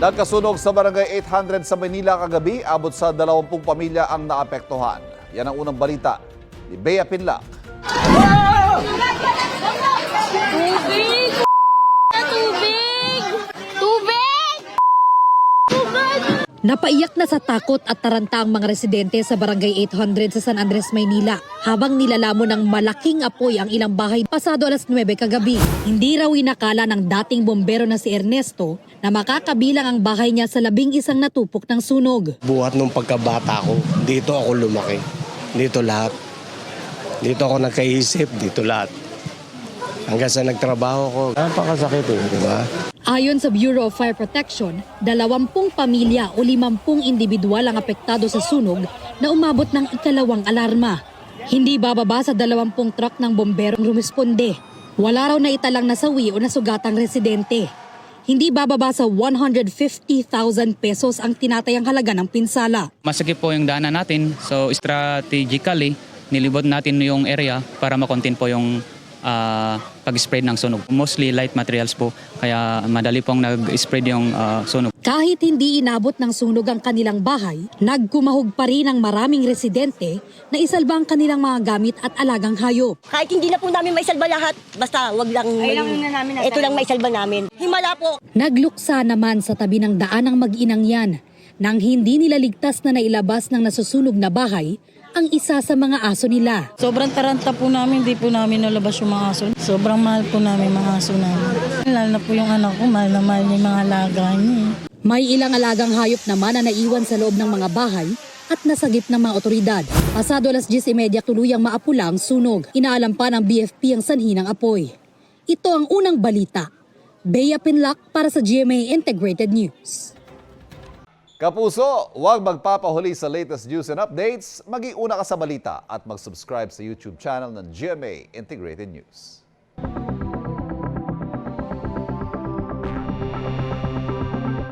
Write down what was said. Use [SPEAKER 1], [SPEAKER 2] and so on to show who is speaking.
[SPEAKER 1] Nagkasunog sa barangay 800 sa Maynila kagabi, abot sa 20 pamilya ang naapektuhan. Yan ang unang balita ni Bea Pinlac.
[SPEAKER 2] Tubig! Tubig! Tubig! Tubig! Napaiyak na sa takot at taranta ang mga residente sa barangay 800 sa San Andres, Maynila habang nilalamon ng malaking apoy ang ilang bahay pasado alas 9 kagabi. Hindi raw inakala ng dating bombero na si Ernesto na makakabilang ang bahay niya sa 11 natupok ng sunog.
[SPEAKER 3] Buhat nung pagkabata ko, dito ako lumaki. Dito lahat. Dito ako nagkaisip, dito lahat. Hanggang sa nagtrabaho ko, napakasakit di ba?
[SPEAKER 2] Ayon sa Bureau of Fire Protection, 20 pamilya o 50 individual ang apektado sa sunog na umabot ng ikalawang alarma. Hindi bababa sa 20 truck ng bomberong rumisponde. Wala raw na italang nasawi o nasugatang residente. Hindi bababa sa 150,000 pesos ang tinatayang halaga ng pinsala.
[SPEAKER 4] Masakit po yung daanan natin, so strategically nilibot natin yung area para makontain po yung pag-spread ng sunog. Mostly light materials po, kaya madali pong nag-spread yung sunog.
[SPEAKER 2] Kahit hindi inabot ng sunog ang kanilang bahay, nagkumahog pa rin ang maraming residente na isalba ang kanilang mga gamit at alagang hayop.
[SPEAKER 5] Kahit hindi na po namin maisalba lahat, basta wag lang, ito lang maisalba namin. Himala po.
[SPEAKER 2] Nagluksa naman sa tabi ng daan ang mag-inang yan nang hindi nila ligtas na nailabas ng nasusunog na bahay ang isa sa mga aso nila.
[SPEAKER 6] Sobrang taranta po namin, di po namin nalabas yung mga aso. Sobrang mahal po namin mga aso namin. Lalo na po yung anak ko, mahal na mahal niya yung mga alaga niya.
[SPEAKER 2] May ilang alagang hayop naman na naiwan sa loob ng mga bahay at nasagip ng mga otoridad. Pasado alas 10:30 tuluyang maapula ang sunog. Inaalam pa ng BFP ang sanhi ng apoy. Ito ang unang balita. Bea Pinlac para sa GMA Integrated News.
[SPEAKER 1] Kapuso, huwag magpapahuli sa latest news and updates. Mag-iuna ka sa balita at mag-subscribe sa YouTube channel ng GMA Integrated News.